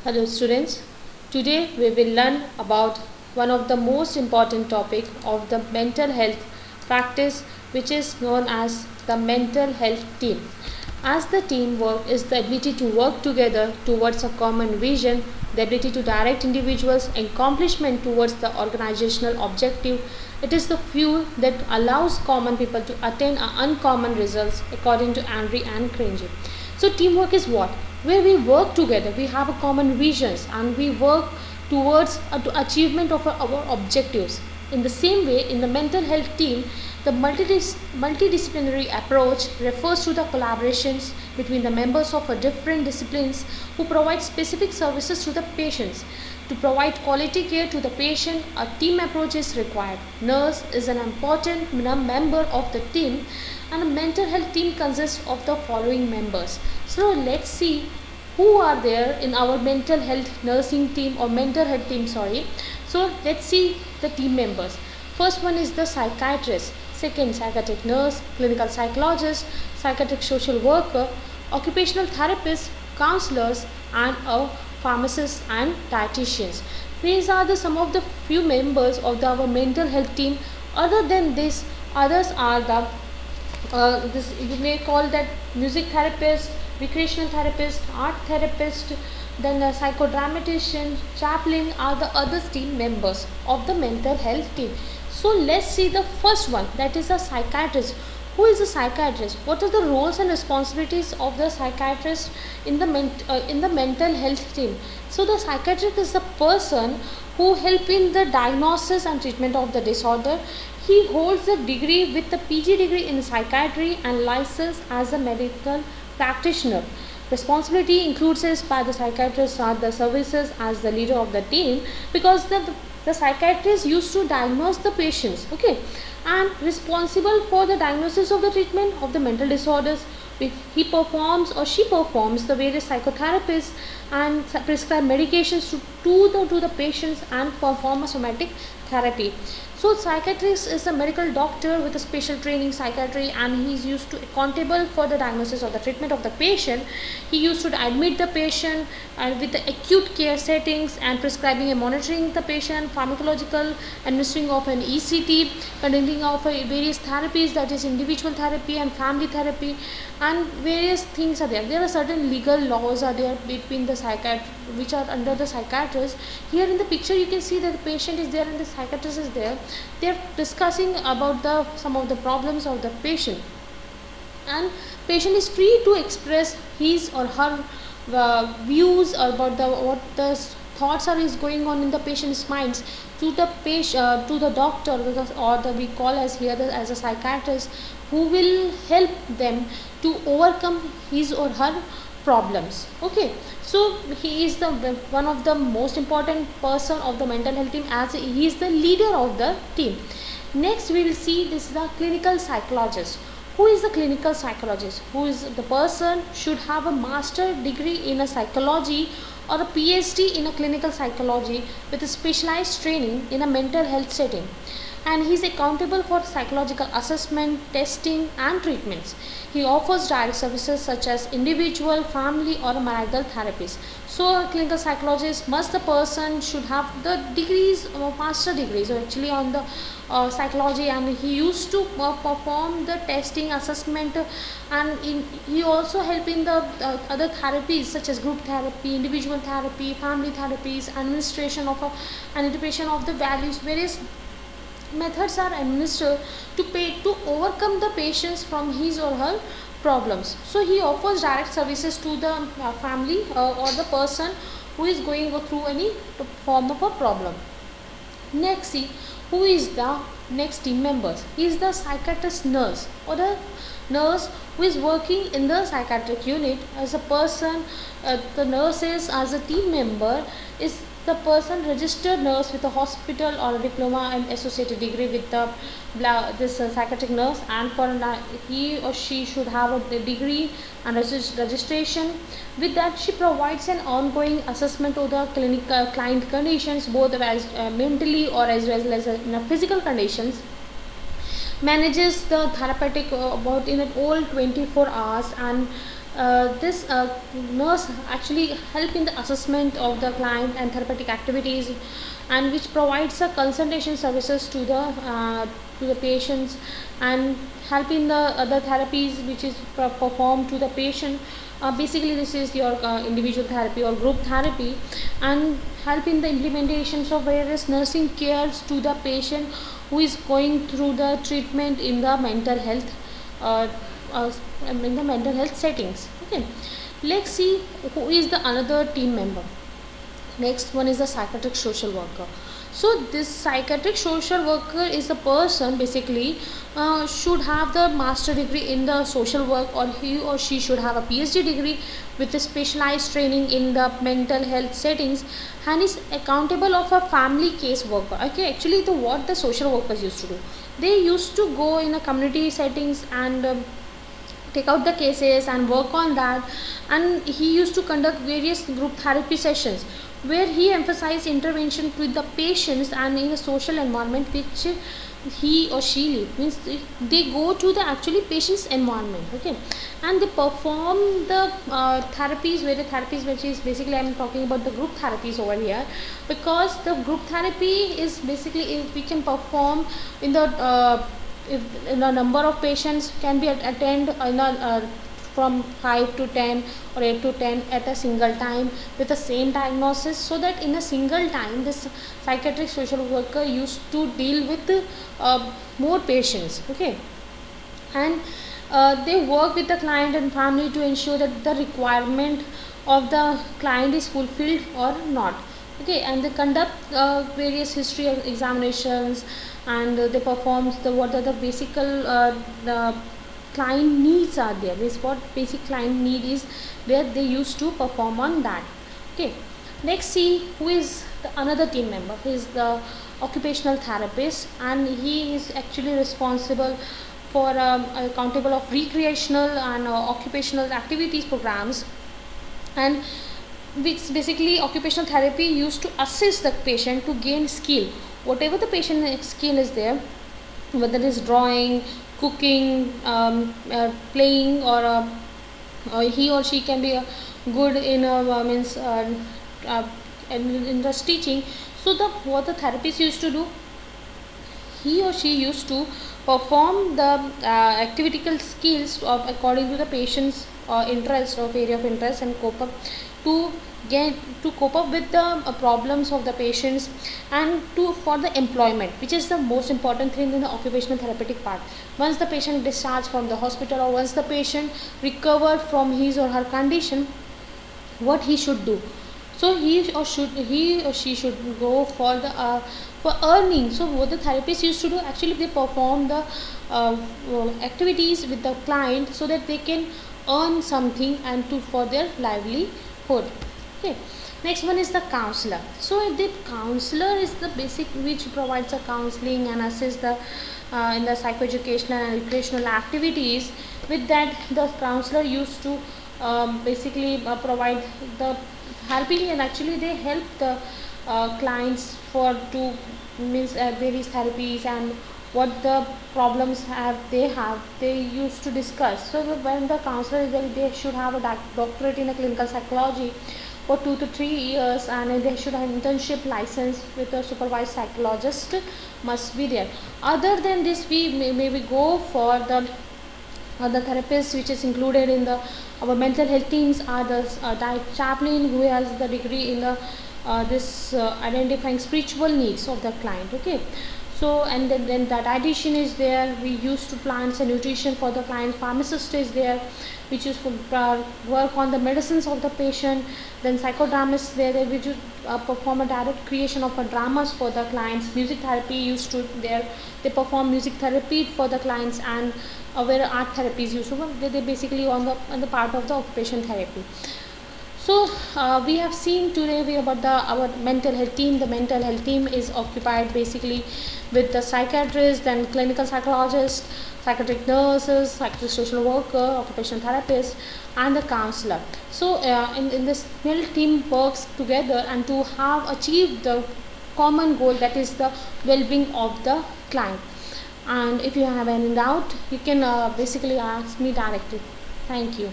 Hello students, today we will learn about one of the most important topic of the mental health practice, which is known as the mental health team. As the teamwork is the ability to work together towards a common vision, the ability to direct individuals' accomplishment towards the organizational objective. It is the fuel that allows common people to attain uncommon results according to Henry and Crange. So teamwork is what? Where we work together, we have a common visions and we work towards to achievement of our objectives. In the same way, in the mental health team, the multidisciplinary approach refers to the collaborations between the members of a different disciplines who provide specific services to the patients. To provide quality care to the patient, a team approach is required. Nurse is an important member of the team, and a mental health team consists of the following members. So let's see who are there in our mental health nursing team or mental health team, So let's see the team members. First one is the psychiatrist, second psychiatric nurse, clinical psychologist, psychiatric social worker, occupational therapist, counselors, and a pharmacist and dietitians. These are some of the few members of our mental health team. Other than this, others are the this you may call that music therapist, recreational therapist, art therapist, then a psychodramatician, chaplain are the other team members of the mental health team. So let's see the first one, that is a psychiatrist. Who is a psychiatrist? What are the roles and responsibilities of the psychiatrist in the mental health team? So the psychiatrist is the person who help in the diagnosis and treatment of the disorder. He holds a degree with the PG degree in psychiatry and license as a medical practitioner. Responsibility includes is by the psychiatrist are the services as the leader of the team, because the psychiatrist used to diagnose the patients, okay, and responsible for the diagnosis of the treatment of the mental disorders. He performs or she performs the various psychotherapies and prescribe medications to the patients and perform a somatic therapy. So psychiatrist is a medical doctor with a special training psychiatry, and he is used to accountable for the diagnosis of the treatment of the patient. He used to admit the patient with the acute care settings and prescribing and monitoring the patient, pharmacological administering of an ECT, conducting of various therapies, that is individual therapy and family therapy, and various things are there. There are certain legal laws are there between the which are under the psychiatrist. Here in the picture you can see that the patient is there and the psychiatrist is there. They are discussing about some of the problems of the patient, and patient is free to express his or her views about what the thoughts are is going on in the patient's minds to the patient, to the doctor, or the we call as here as a psychiatrist, who will help them to overcome his or her problems. Okay, so he is the one of the most important person of the mental health team, as he is the leader of the team. Next we will see this is the clinical psychologist. Who is the clinical psychologist? Who is the person should have a master degree in a psychology or a PhD in a clinical psychology with a specialized training in a mental health setting, and he is accountable for psychological assessment, testing, and treatments. He offers direct services such as individual, family, or marital therapies. So, a clinical psychologist must the person should have the degrees or master degrees, so actually on the psychology, and he used to perform the testing, assessment, and he also help in the other therapies such as group therapy, individual therapy, family therapies, administration of and interpretation of the values. Various methods are administered to overcome the patients from his or her problems. So he offers direct services to the family or the person who is going through any form of a problem. Next, see who is the next team members. He is the psychiatrist nurse, or the nurse who is working in the psychiatric unit as a person. The nurse is as a team member is the person registered nurse with a hospital or a diploma and associated degree with the this psychiatric nurse, and for he or she should have a degree and registration. With that, she provides an ongoing assessment of the client conditions, both as mentally or as well as in physical conditions, manages the therapeutic about in all 24 hours, and This nurse actually help in the assessment of the client and therapeutic activities, and which provides a consultation services to the patients, and help in the other therapies which is performed to the patient. Basically this is your individual therapy or group therapy, and help in the implementations of various nursing cares to the patient who is going through the treatment in the mental health uh, uh, in the mental health settings. Okay, let's see who is the another team member. Next one is the psychiatric social worker. So this psychiatric social worker is a person basically should have the master degree in the social work, or he or she should have a PhD degree with a specialized training in the mental health settings, and is accountable of a family case worker. Okay, actually the what the social workers used to do, they used to go in a community settings and take out the cases and work on that, and he used to conduct various group therapy sessions where he emphasized intervention with the patients and in a social environment which he or she live, means they go to the actually patient's environment. Okay, and they perform the therapies, various therapies, which is basically I'm talking about the group therapies over here, because the group therapy is basically if we can perform in the if in a number of patients can be attend in a from 5 to 10 or 8 to 10 at a single time with the same diagnosis, so that in a single time this psychiatric social worker used to deal with more patients. Okay, and they work with the client and family to ensure that the requirement of the client is fulfilled or not. Okay, and they conduct various history examinations, and they perform the what are the basic the client needs are there. This what basic client need is there, they used to perform on that. Okay, next see who is the another team member. He is the occupational therapist, and he is actually responsible for accountable of recreational and occupational activities programs, and which basically occupational therapy used to assist the patient to gain skill, whatever the patient skill is there, whether it is drawing, cooking, playing, or he or she can be good in means uh, in the teaching. So the what the therapist used to do, he or she used to perform the activitical skills of according to the patient's interest or area of interest, and cope up to get to cope up with the problems of the patients, and to for the employment, which is the most important thing in the occupational therapeutic part. Once the patient discharged from the hospital, or once the patient recovered from his or her condition, what he should do, so he or she should go for earning. So what the therapist used to do, actually they perform the activities with the client so that they can earn something and to for their livelihood. Okay, next one is the counselor. So the counselor is the basic which provides the counseling and assists the in the psychoeducational and recreational activities. With that, the counselor used to basically provide the helping, and actually they help the clients for to means various therapies, and what the problems they used to discuss. So when the counselor is there, they should have a doctorate in a clinical psychology for 2 to 3 years, and they should have internship license with a supervised psychologist must be there. Other than this, we maybe go for the therapists which is included in the our mental health teams are the chaplain who has the degree in the this identifying spiritual needs of the client. Okay, so and then that addition is there, we used to plants and nutrition for the client, pharmacist is there which is for work on the medicines of the patient, then psychodramists there which perform a direct creation of a dramas for the clients, music therapy used to there, they perform music therapy for the clients, and where art therapy is used to they basically on the part of the occupation therapy. So we have seen today about our mental health team. The mental health team is occupied basically with the psychiatrist, then clinical psychologist, psychiatric nurses, psychiatric social worker, occupational therapist, and the counselor. So in this mental team works together and to have achieved the common goal, that is the well-being of the client. And if you have any doubt, you can basically ask me directly. Thank you.